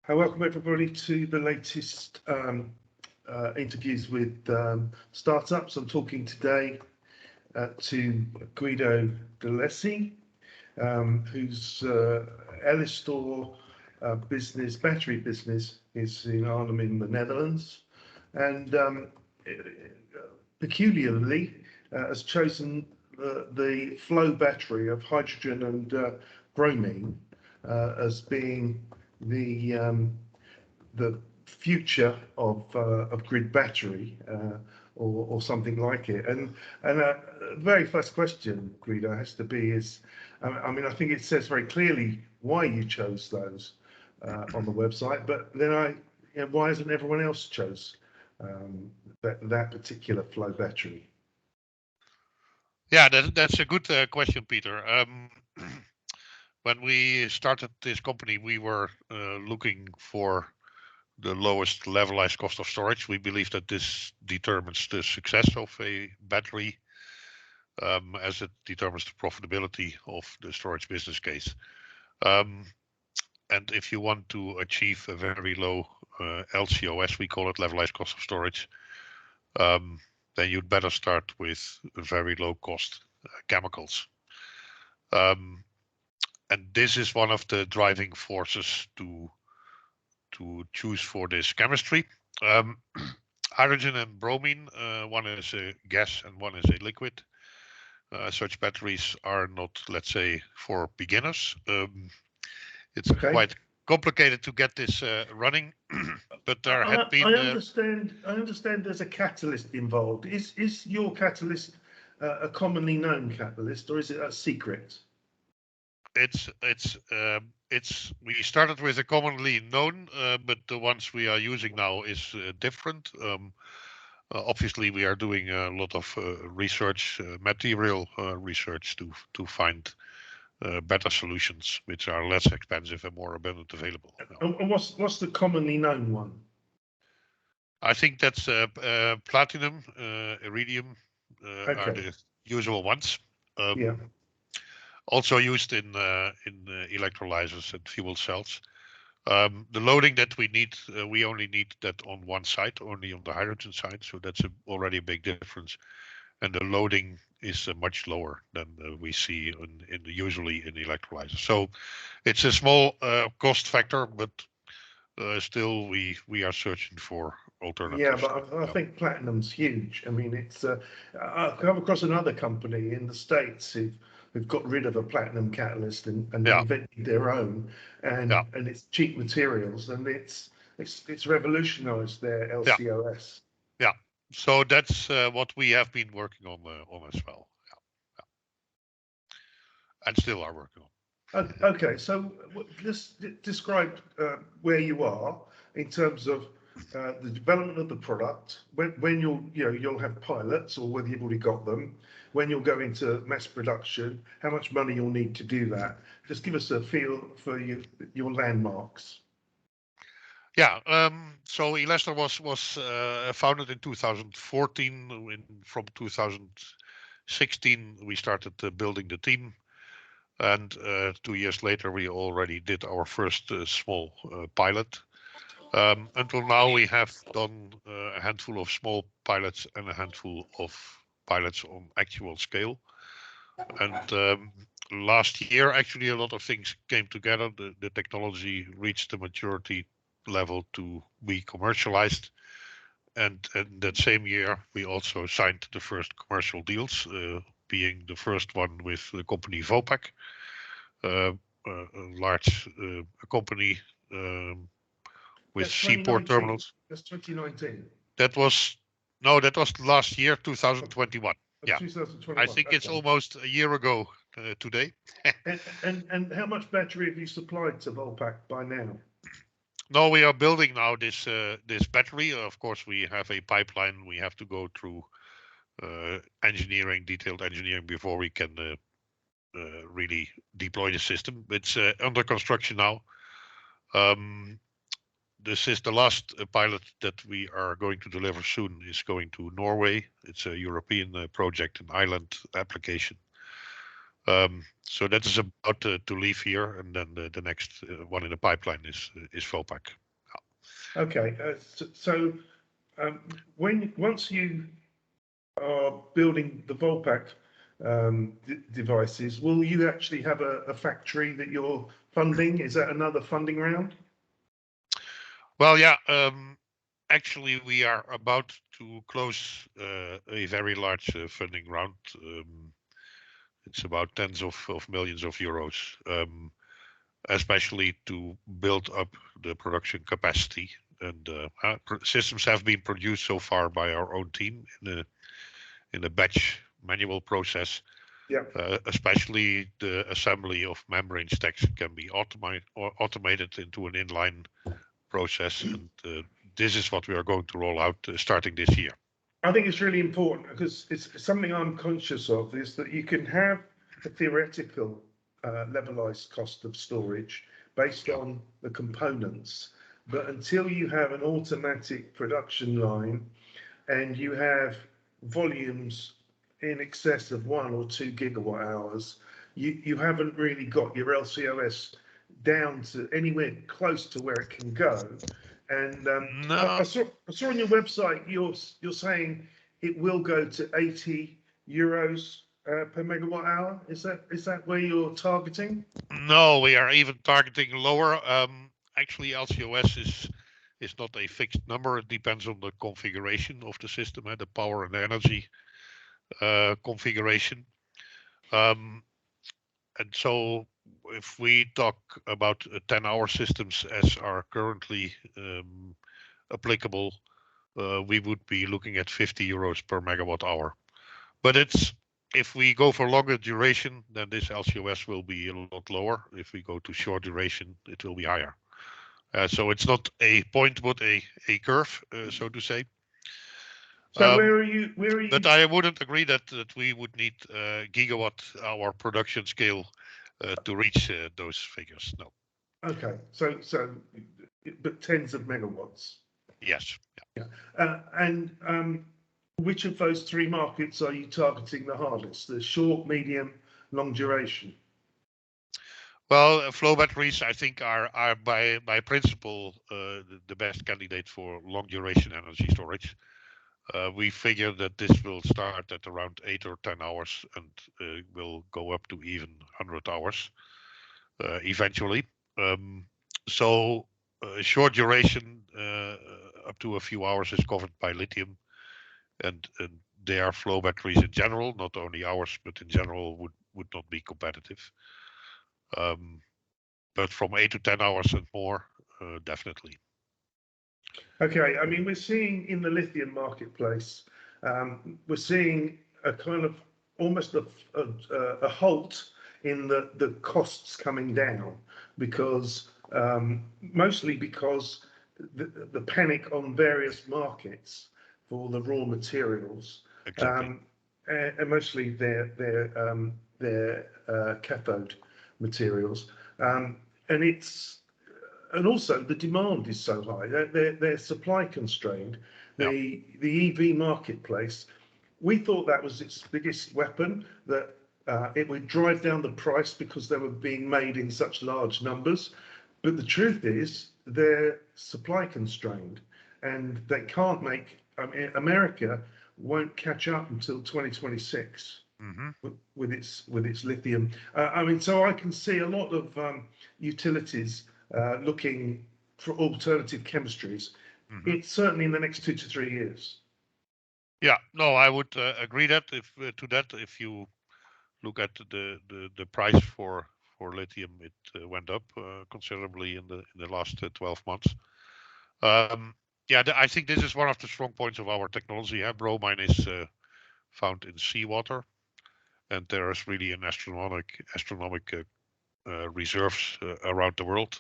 Welcome everybody to the latest interviews with startups. I'm talking today to Guido Dalessi, whose Elestor battery business is in Arnhem in the Netherlands, and peculiarly has chosen the flow battery of hydrogen and bromine as being the future of grid battery or something like it. And the very first question, Guido, has to be is, I mean, I think it says very clearly why you chose those on the website, but then why hasn't everyone else chose that particular flow battery? Yeah, that's a good question, Peter. When we started this company, we were looking for the lowest levelized cost of storage. We believe that this determines the success of a battery, as it determines the profitability of the storage business case. And if you want to achieve a very low LCOS, we call it levelized cost of storage, then you'd better start with very low cost chemicals. And this is one of the driving forces to choose for this chemistry. Hydrogen and bromine, one is a gas and one is a liquid. Such batteries are not, let's say, for beginners. It's quite complicated to get this running, but there have been. I understand there's a catalyst involved. Is your catalyst a commonly known catalyst, or is it a secret? We started with a commonly known, but the ones we are using now is different. Obviously, we are doing a lot of research, material research to find better solutions, which are less expensive and more abundant available. And what's the commonly known one? I think that's platinum, iridium are the usual ones. Yeah. Also used in electrolyzers and fuel cells. The loading that we need, we only need that on one side, only on the hydrogen side. So that's already a big difference. And the loading is much lower than we see usually in electrolyzers. So it's a small cost factor, but still we are searching for alternatives. Yeah, but I think platinum's huge. I mean, it's I've come across another company in the States who've got rid of a platinum catalyst and invented their own, and it's cheap materials, and it's revolutionized their LCOS. Yeah. So that's what we have been working on as well. Yeah. And still are working on. Okay, so just describe where you are in terms of the development of the product. When you'll have pilots, or whether you've already got them. When you'll go into mass production, how much money you'll need to do that. Just give us a feel for your landmarks. Yeah, so Elestor was founded in 2014. From 2016, we started building the team, and 2 years later, we already did our first small pilot. Until now, we have done a handful of small pilots and a handful of pilots on actual scale. And last year, actually, a lot of things came together. The technology reached the maturity level to be commercialized, and that same year we also signed the first commercial deals, being the first one with the company Vopak, a large company with seaport terminals. That's 2019. That was last year, 2021. Yeah, 2021. I think it's almost a year ago today. and how much battery have you supplied to Vopak by now? No, we are building now this battery. Of course, we have a pipeline. We have to go through detailed engineering before we can really deploy the system. It's under construction now. This is the last pilot that we are going to deliver soon. Is going to Norway. It's a European project, an island application. So that is about to leave here, and then the next one in the pipeline is Vopak. Okay, so once you are building the Volpac devices, will you actually have a factory that you're funding? Is that another funding round? Well, yeah. Actually, we are about to close a very large funding round. It's about tens of millions of euros, especially to build up the production capacity. And systems have been produced so far by our own team in a batch manual process. Yeah. Especially the assembly of membrane stacks can be automated into an inline process, and this is what we are going to roll out starting this year. I think it's really important because it's something I'm conscious of is that you can have a theoretical levelized cost of storage based on the components, but until you have an automatic production line and you have volumes in excess of 1 or 2 gigawatt hours, you haven't really got your LCOS down to anywhere close to where it can go. And No, I saw on your website you're saying it will go to 80 euros per megawatt hour. Is that where you're targeting? no, we are even targeting lower. Actually, LCOS is not a fixed number. It depends on the configuration of the system and the power and energy configuration. And so if we talk about 10-hour systems as are currently applicable, we would be looking at 50 euros per megawatt hour. But if we go for longer duration, then this LCOS will be a lot lower. If we go to short duration, it will be higher. So it's not a point, but a curve, so to say. So where are you? But I wouldn't agree that we would need gigawatt hour production scale to reach those figures. No. Okay, but tens of megawatts. Yes. Yeah. And which of those three markets are you targeting the hardest? The short, medium, long duration? Well, flow batteries, I think, are by principle the best candidate for long duration energy storage. We figure that this will start at around 8 or 10 hours and will go up to even 100 hours eventually. So short duration up to a few hours is covered by lithium, and their flow batteries in general, not only ours, but in general would not be competitive. But from 8 to 10 hours and more, definitely. Okay, I mean, we're seeing in the lithium marketplace, we're seeing a kind of almost a halt in the costs coming down because mostly because the panic on various markets for the raw materials, Exactly. and mostly their cathode materials, and it's and also the demand is so high. They're supply constrained. Yeah. The EV marketplace, we thought that was its biggest weapon, that it would drive down the price because they were being made in such large numbers. But the truth is they're supply constrained and they can't make, I mean, America won't catch up until 2026 Mm-hmm. with its lithium. I mean, so I can see a lot of utilities looking for alternative chemistries. Mm-hmm. It's certainly in the next 2 to 3 years. Yeah, no, I would agree that if you look at the price for lithium, it went up considerably in the last 12 months. Yeah, I think this is one of the strong points of our technology. Bromine is found in seawater, and there is really an astronomic reserves around the world.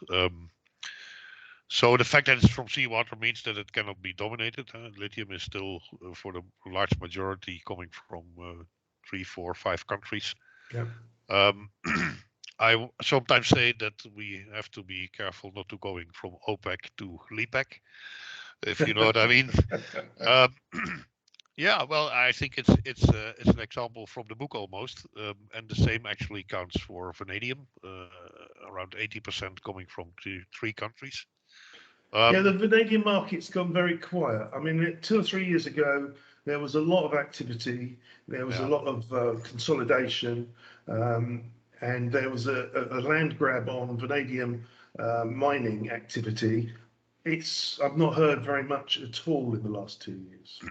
So the fact that it's from seawater means that it cannot be dominated. Lithium is still, for the large majority, coming from 3, 4, 5 countries. Yeah. I sometimes say that we have to be careful not to going from OPEC to LEPEC, if you know what I mean. Um, Yeah, well, I think it's an example from the book almost, and the same actually counts for vanadium. Around 80% coming from three countries. Yeah, the Um, vanadium market's gone very quiet. I mean, 2 or 3 years ago, there was a lot of activity, there was a yeah, lot of consolidation, um, and there was a land grab on vanadium mining activity. I've not heard very much at all in the last 2 years.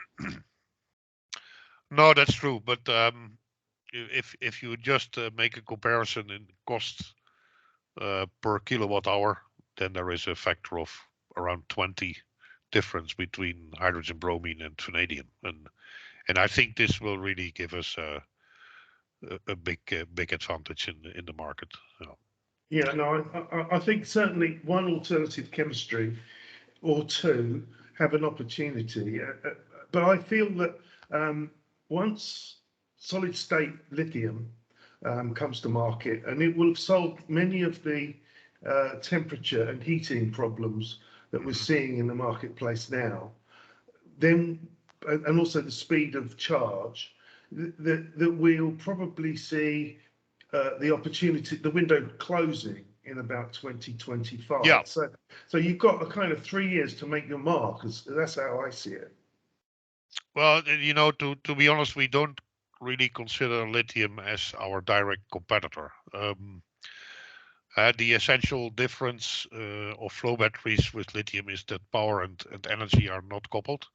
no, that's true. But if you just make a comparison in cost per kilowatt hour, then there is a factor of around 20 difference between hydrogen, bromine, and vanadium, and I think this will really give us a big advantage in the market. Yeah. Yeah, no, I think certainly one alternative chemistry or two have an opportunity. But I feel that once solid state lithium comes to market, and it will have solved many of the temperature and heating problems that we're Mhm. seeing in the marketplace now, then, and also the speed of charge, that we'll probably see the opportunity, the window closing in about Yeah, 2025. So you've got a kind of 3 years to make your mark. That's how I see it. well, to be honest, we don't really consider lithium as our direct competitor. The essential difference of flow batteries with lithium is that power and energy are not coupled,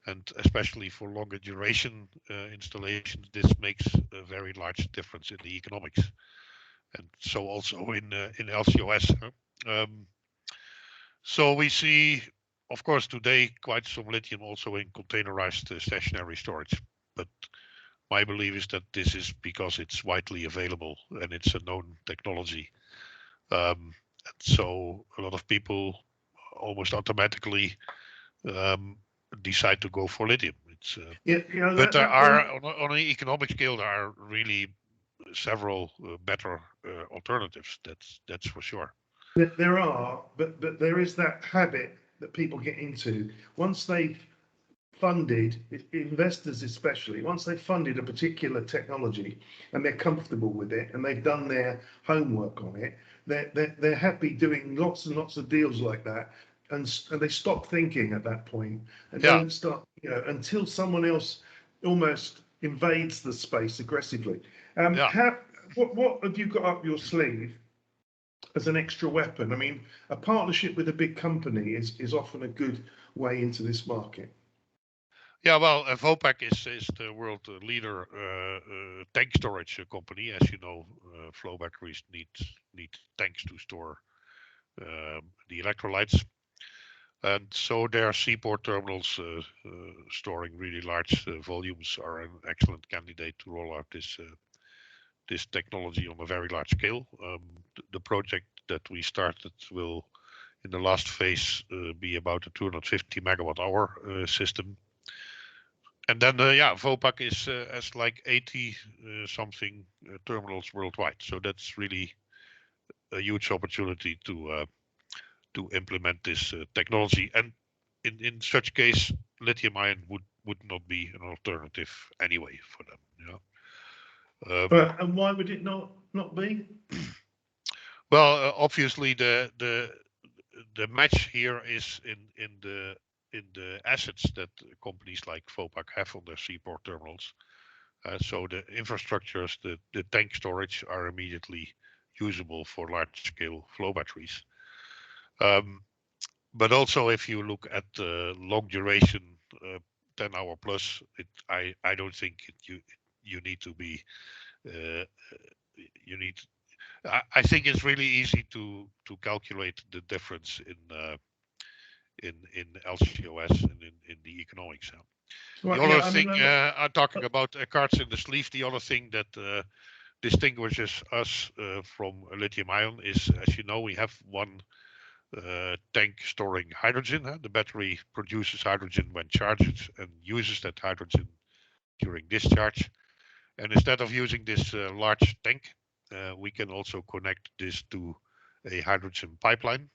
and especially for longer duration installations, this makes a very large difference in the economics, and so also in LCOS. Um, so we see, of course, today quite some lithium also in containerized stationary storage, but my belief is that this is because it's widely available and it's a known technology. So a lot of people almost automatically um, decide to go for lithium. Yeah, But there are on an economic scale there are really several better alternatives. That's for sure. there are, but there is that habit that people get into once they've funded, investors especially, once they've funded a particular technology and they're comfortable with it and they've done their homework on it, they're happy doing lots and lots of deals like that. And they stop thinking at that point and Yeah, don't start, until someone else almost invades the space aggressively. yeah. What have you got up your sleeve as an extra weapon? I mean, a partnership with a big company is often a good way into this market. Yeah, well, Vopak is the world leader tank storage company. As you know, flow batteries need tanks to store the electrolytes, and so their seaport terminals storing really large volumes are an excellent candidate to roll out this technology on a very large scale. The project that we started will, in the last phase, be about a 250 megawatt hour system. And then, yeah, Vopak has like 80 something terminals worldwide. So that's really a huge opportunity to implement this technology. And in such case, lithium ion would not be an alternative anyway for them. And why would it not be? Well, obviously the match here is in the assets that companies like Vopak have on their seaport terminals. So the infrastructures, the tank storage are immediately usable for large scale flow batteries. Um, but also if you look at long duration, 10-hour plus, I don't think you need to be uh, you need. I think it's really easy to calculate the difference in LCOS and in the economics. The Right, other yeah, I thing mean, I'm talking about cards in the sleeve. The other thing that distinguishes us from lithium ion is, as you know, we have one tank storing hydrogen. The battery produces hydrogen when charged and uses that hydrogen during discharge. And instead of using this large tank, we can also connect this to a hydrogen pipeline.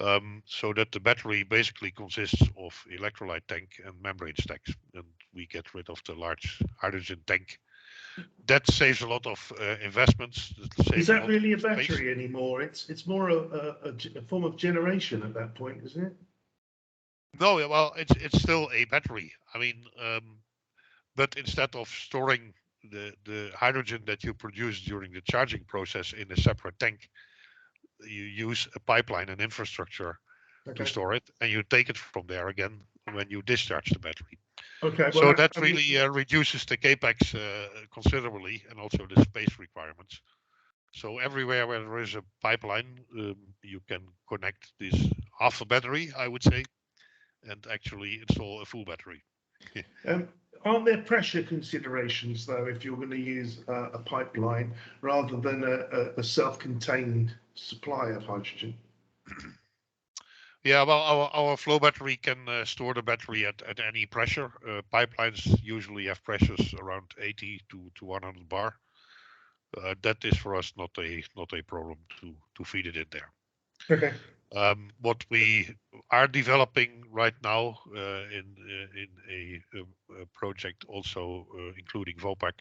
so that the battery basically consists of electrolyte tank and membrane stacks, and we get rid of the large hydrogen tank. That saves a lot of investments. Is that really a Space. battery anymore? It's more a form of generation at that point, isn't it? No, well, it's still a battery. I mean, but instead of storing the hydrogen that you produce during the charging process in a separate tank, you use a pipeline and infrastructure to store it, and you take it from there again when you discharge the battery. Okay. So that really reduces the capex considerably, and also the space requirements. So everywhere where there is a pipeline, you can connect this half a battery, I would say, and actually install a full battery. Aren't there pressure considerations though if you're going to use a pipeline rather than a self-contained supply of hydrogen? Yeah, well, our flow battery can store the battery at any pressure. Pipelines usually have pressures around 80 to 100 bar. That is for us not a problem to feed it in there. Okay. What we are developing right now in a project also including Vopak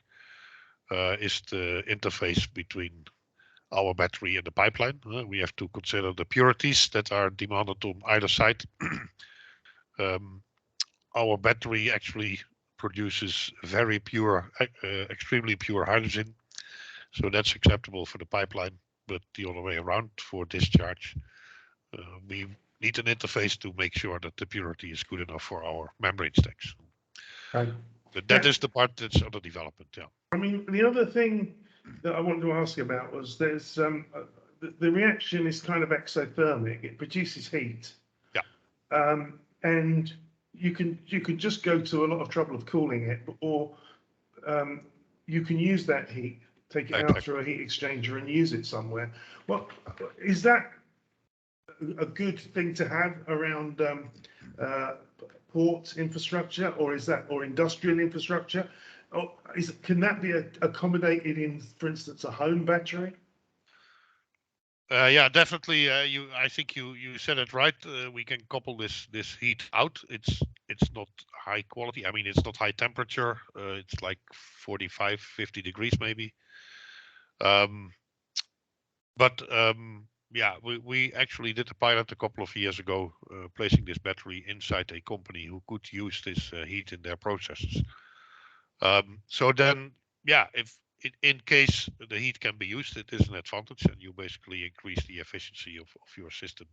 is the interface between our battery and the pipeline. We have to consider the purities that are demanded on either side. Our battery actually produces very pure, extremely pure hydrogen. So that's acceptable for the pipeline, but the other way around for discharge, we need an interface to make sure that the purity is good enough for our membrane stacks. Right. But that is the part that's under development. Yeah. I mean, the other thing that I wanted to ask about was there's the reaction is kind of exothermic. It produces heat. Yeah. And you could just go to a lot of trouble of cooling it, or you can use that heat, take it out through a heat exchanger and use it somewhere. Well, is that a good thing to have around port infrastructure, or industrial infrastructure? Or can that be accommodated in, for instance, a home battery? Yeah, definitely. I think you said it right. We can couple this heat out. It's not high quality. I mean, it's not high temperature. It's like 45, 50 degrees maybe. But yeah, we actually did a pilot a couple of years ago, placing this battery inside a company who could use this heat in their processes. So then, yeah, if in case the heat can be used, it is an advantage, and you basically increase the efficiency of your system.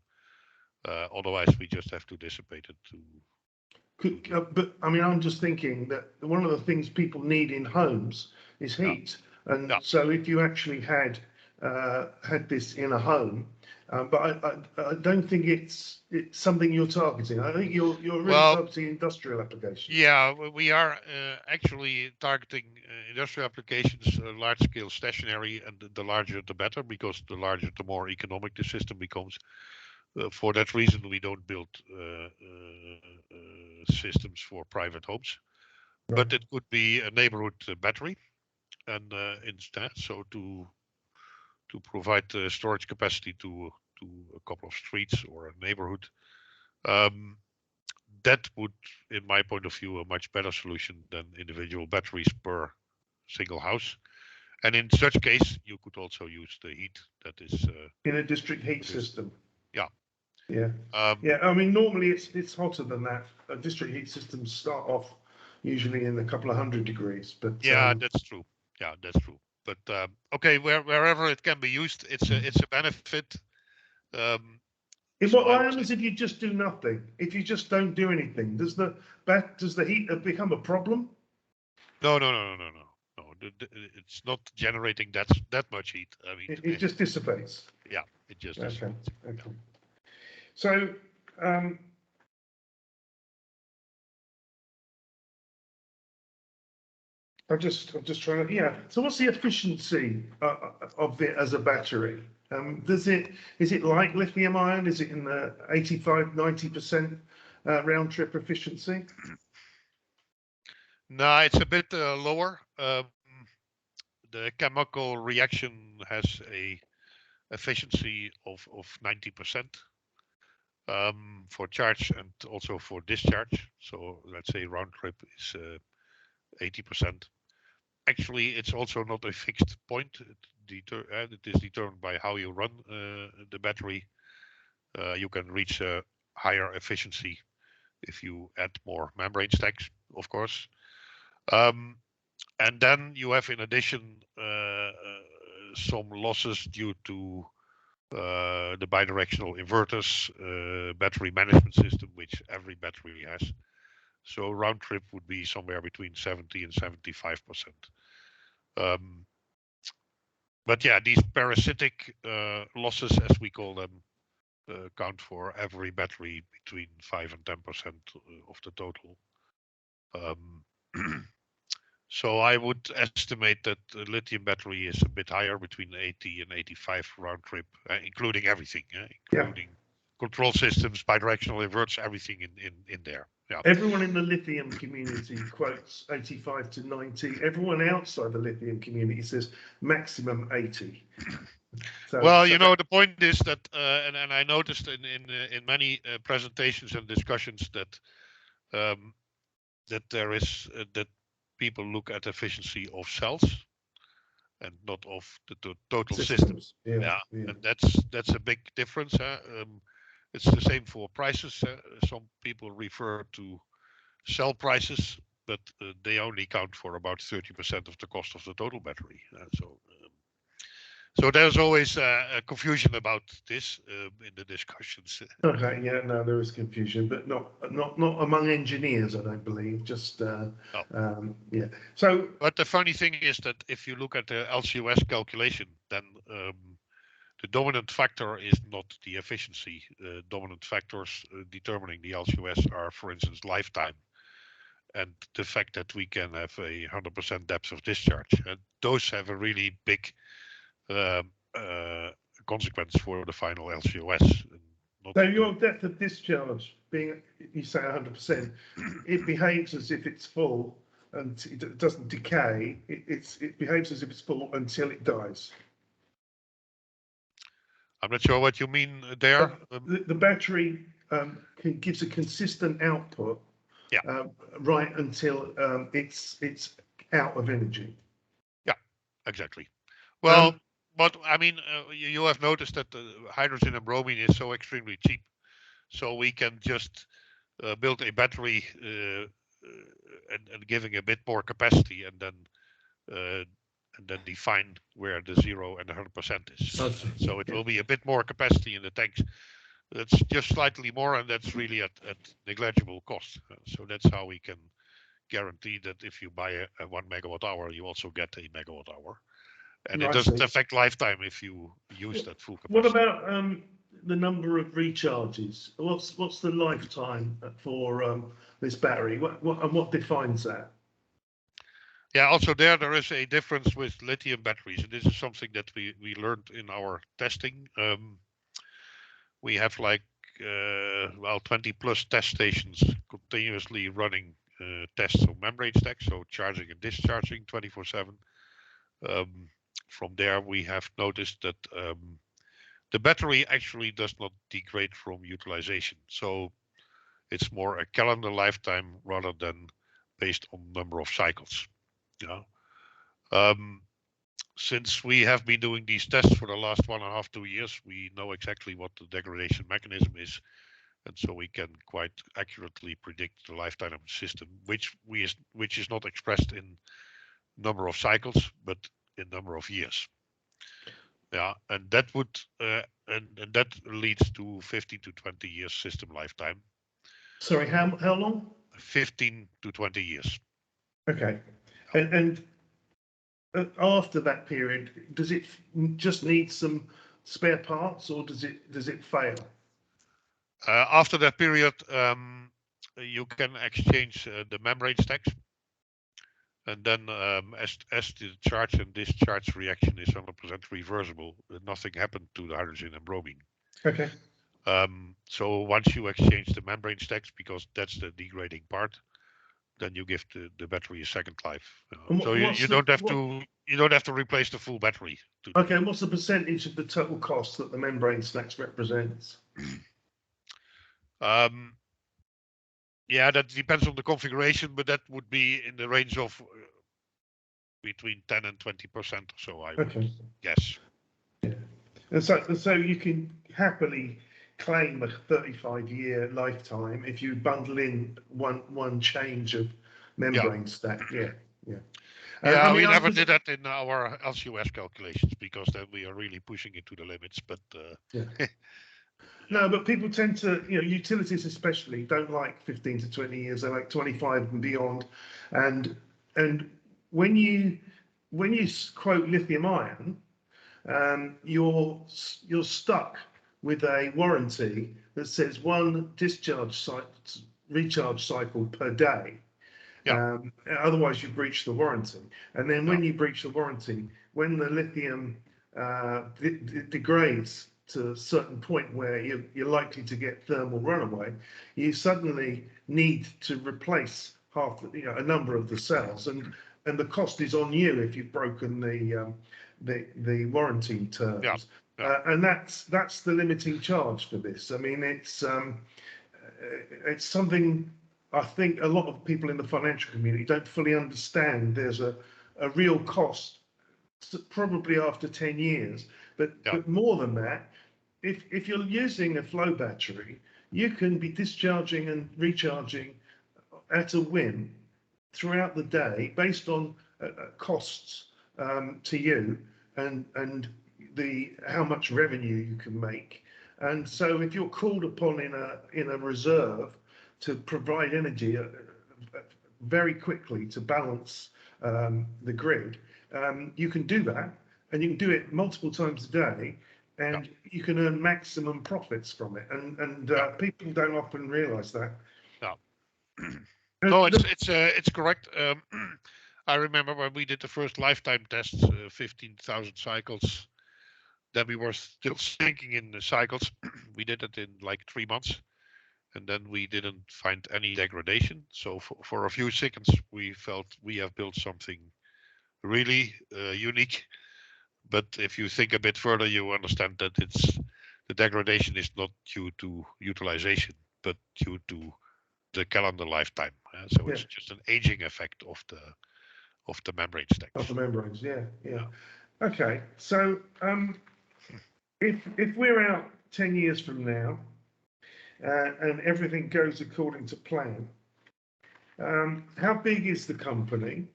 Otherwise, we just have to dissipate it But I mean, I'm just thinking that one of the things people need in homes is heat, and so if you actually had this in a home, but I don't think it's something you're targeting. I think you're really targeting industrial applications. Yeah, we are actually targeting industrial applications, large scale stationary, and the larger the better, because the larger the more economic the system becomes. For that reason, we don't build systems for private homes, but it could be a neighborhood battery, and instead, so to provide storage capacity to a couple of streets or a neighborhood. That would, in my point of view, a much better solution than individual batteries per single house. And in such case, you could also use the heat that is in a district heat system. Yeah. Yeah. Yeah. I mean, normally it's hotter than that. District heat systems start off usually in a couple of 100 degrees, but yeah, that's true. Yeah, that's true. But okay, wherever it can be used, it's a benefit. What happens if you just do nothing? If you just don't do anything, does the heat become a problem? No. It's not generating that much heat. I mean, it just dissipates. Yeah, it just dissipates. Okay. So, I'm just trying to, yeah. So what's the efficiency of it as a battery? Is it like lithium ion? Is it in the 85-90% round trip efficiency? No, it's a bit lower. The chemical reaction has a efficiency of 90%. for charge and also for discharge. So let's say round trip is 80%. Actually, it's also not a fixed point. It is determined by how you run the battery. You can reach a higher efficiency if you add more membrane stacks, of course. And then you have, in addition, some losses due to the bidirectional inverters, battery management system, which every battery has. So round trip would be somewhere between 70 and 75%. But yeah, these parasitic losses, as we call them, count for every battery between 5 and 10% of the total. So I would estimate that the lithium battery is a bit higher, between 80 and 85 round trip, including everything, including control systems, bidirectional inverters, everything in there. Yeah. Everyone in the lithium community quotes 85 to 90. Everyone outside the lithium community says maximum 80. Well, you know, the point is that, and I noticed in many presentations and discussions that that there is that people look at efficiency of cells and not of the total system. Yeah. And that's a big difference. It's the same for prices. Some people refer to cell prices, but they only count for about 30% of the cost of the total battery. So there's always a confusion about this in the discussions. Okay, yeah, no, there is confusion, but not among engineers, I don't believe. Just yeah. So, but the funny thing is that if you look at the LCOS calculation, then the dominant factor is not the efficiency. Dominant factors determining the LCOS are, for instance, lifetime, and the fact that we can have a 100% depth of discharge. And those have a really big consequence for the final LCOS. So your depth of discharge being, you say 100%, it behaves as if it's full and it doesn't decay. It behaves as if it's full until it dies. I'm not sure what you mean there. The battery gives a consistent output, right until it's out of energy. Yeah, exactly. Well, but I mean, you have noticed that hydrogen and bromine is so extremely cheap, so we can just build a battery and giving a bit more capacity, and then define where the 0 and 100% is. So it will be a bit more capacity in the tanks. That's just slightly more, and that's really at negligible cost. So that's how we can guarantee that if you buy a 1 megawatt hour, you also get a megawatt hour. And it doesn't affect lifetime if you use that full capacity. What about the number of recharges? What's the lifetime for this battery? What defines that? Yeah, also there is a difference with lithium batteries, and this is something that we learned in our testing. We have like 20 plus test stations continuously running tests of membrane stacks, so charging and discharging 24/7. From there, we have noticed that the battery actually does not degrade from utilization. So it's more a calendar lifetime rather than based on number of cycles. Since we have been doing these tests for the last 1.5 to 2 years, we know exactly what the degradation mechanism is. And so we can quite accurately predict the lifetime of the system, which is not expressed in number of cycles, but in number of years. Yeah, and that would and that leads to 15 to 20 years system lifetime. Sorry, how long? 15 to 20 years. Okay, and after that period, does it just need some spare parts, or does it fail? After that period, you can exchange the membrane stacks, and then as the charge and discharge reaction is 100% reversible, nothing happened to the hydrogen and bromine. Okay. So once you exchange the membrane stacks, because that's the degrading part, then you give the battery a second life. So you don't have to replace the full battery. Okay, and what's the percentage of the total cost that the membrane stacks represents? Yeah, that depends on the configuration, but that would be in the range of between 10 and 20% or so, I would guess. And so you can happily claim a 35-year lifetime if you bundle in one change of membrane stack. Yeah. Yeah, I we mean, never did that in our LCOS calculations because then we are really pushing it to the limits. But no, but people tend to, utilities especially don't like 15 to 20 years. They like 25 and beyond. And when you quote lithium ion, you're stuck with a warranty that says one recharge cycle per day. Otherwise, you breach the warranty. And then when you breach the warranty, when the lithium degrades to a certain point where you're likely to get thermal runaway, you suddenly need to replace a number of the cells, and the cost is on you if you've broken the warranty terms. And that's the limiting charge for this. I mean, it's something I think a lot of people in the financial community don't fully understand. There's a real cost, probably after 10 years, but more than that, if you're using a flow battery, you can be discharging and recharging at a whim throughout the day based on costs to you and how much revenue you can make. And so if you're called upon in a reserve to provide energy very quickly to balance the grid, you can do that, and you can do it multiple times a day, and you can earn maximum profits from it. And people don't often realise that. No, it's correct. I remember when we did the first lifetime tests, 15,000 cycles. Then we were still sinking in the cycles. We did it in like 3 months, and then we didn't find any degradation. So for a few seconds, we felt we have built something really unique. But if you think a bit further, you understand that the degradation is not due to utilization, but due to the calendar lifetime. So it's just an aging effect of the membrane stacks. Of the membranes, yeah. Okay, so if we're out 10 years from now and everything goes according to plan, how big is the company?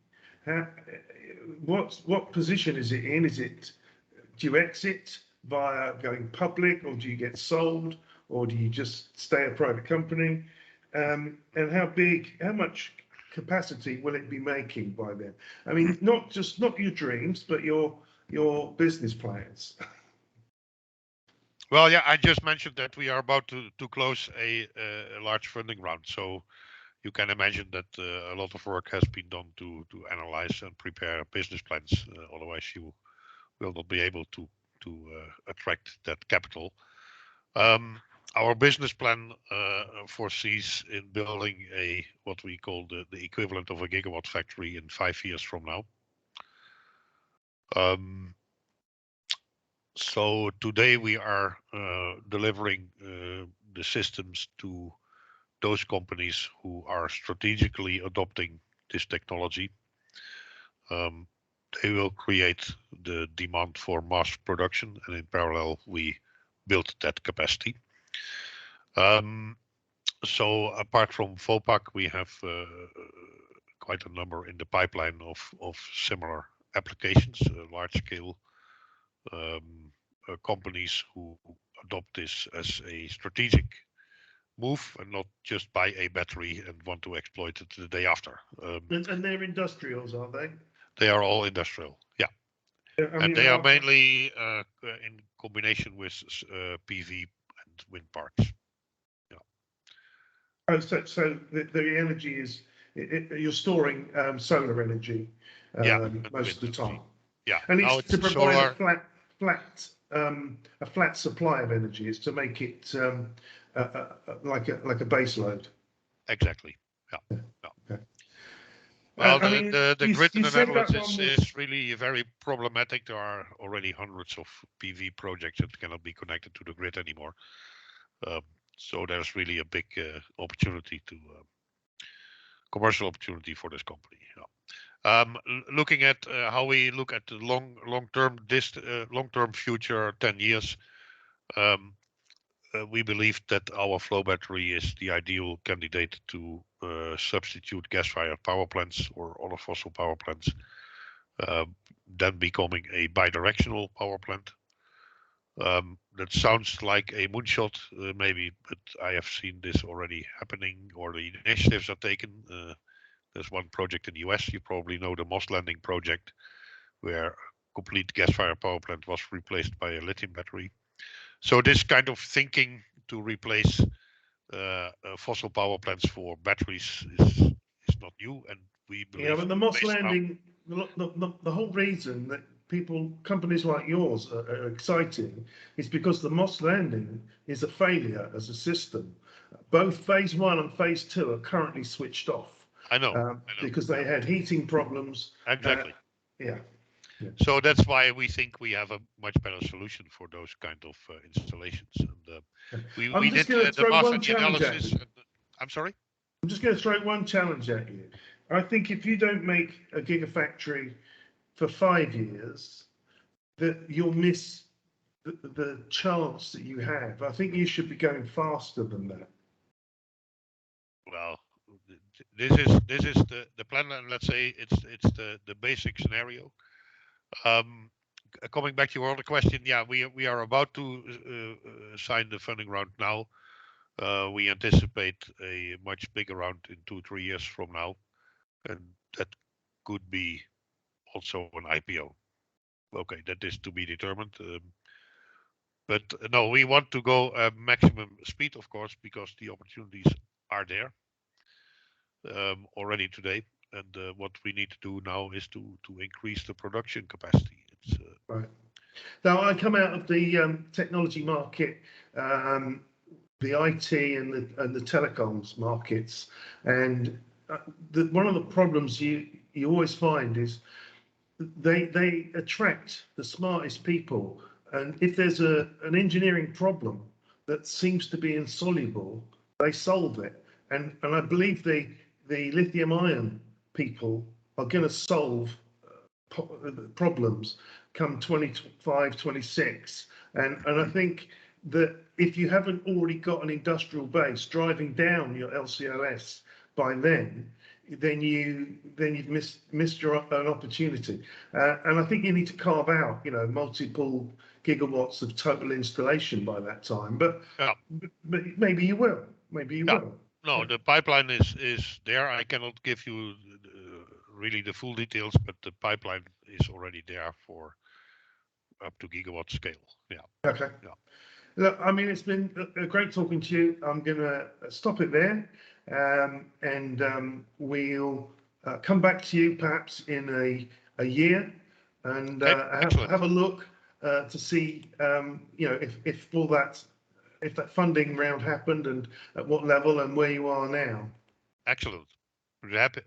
What position is it in? Do you exit via going public, or do you get sold, or do you just stay a private company? And how much capacity will it be making by then? I mean, not your dreams, but your business plans. Well, yeah, I just mentioned that we are about to close a large funding round. So you can imagine that a lot of work has been done to analyze and prepare business plans. Otherwise, you will not be able to attract that capital. Our business plan foresees in building what we call the equivalent of a gigawatt factory in 5 years from now. So today we are delivering the systems to those companies who are strategically adopting this technology. They will create the demand for mass production, and in parallel we build that capacity. So apart from Vopak, we have quite a number in the pipeline of similar applications, large scale companies who adopt this as a strategic move and not just buy a battery and want to exploit it the day after. And they're industrials, are they? They are all industrial, yeah. And they are mainly in combination with PV and wind parks. Yeah. Oh, so the energy is you're storing solar energy most of the time. Yeah, and it's to provide a flat supply of energy. It's to make it like a base load. Exactly. Yeah. Okay. Well, the grid in the Netherlands is really very problematic. There are already hundreds of PV projects that cannot be connected to the grid anymore. So there's really a big opportunity to commercial opportunity for this company. Yeah. Looking at how we look at the long-term future, 10 years, we believe that our flow battery is the ideal candidate to substitute gas-fired power plants or other fossil power plants, then becoming a bidirectional power plant. That sounds like a moonshot, maybe, but I have seen this already happening, or the initiatives are taken. There's one project in the US, you probably know the Moss Landing project, where a complete gas-fired power plant was replaced by a lithium battery. So this kind of thinking to replace fossil power plants for batteries is not new, and we believe. Yeah, but the Moss Landing, the whole reason that companies like yours are exciting is because the Moss Landing is a failure as a system. Both phase 1 and phase 2 are currently switched off. I know. Because they had heating problems. Exactly. Yeah. So that's why we think we have a much better solution for those kind of installations. And we did the master analysis. I'm sorry? I'm just going to throw one challenge at you. I think if you don't make a gigafactory for 5 years, that you'll miss the chance that you have. I think you should be going faster than that. Well, this is the plan, and let's say it's the basic scenario. Coming back to your other question, yeah, we are about to sign the funding round now. We anticipate a much bigger round in 2-3 years from now, and that could be also an IPO. Okay, that is to be determined. But no, we want to go maximum speed, of course, because the opportunities are there already today. And what we need to do now is to increase the production capacity. Right. Now, I come out of the technology market, the IT and the telecoms markets, and one of the problems you always find is they attract the smartest people, and if there's an engineering problem that seems to be insoluble, they solve it. And I believe the lithium ion people are going to solve problems come 25, 26. And I think that if you haven't already got an industrial base driving down your LCOS by then you've missed an opportunity. And I think you need to carve out, multiple gigawatts of total installation by that time. But maybe you will. Maybe you will. No, the pipeline is there. I cannot give you really the full details, but the pipeline is already there for up to gigawatt scale. Yeah. Okay. Yeah. Look, I mean, it's been great talking to you. I'm going to stop it there, and we'll come back to you perhaps in a year and have a look to see, if that funding round happened and at what level and where you are now. Excellent. We're happy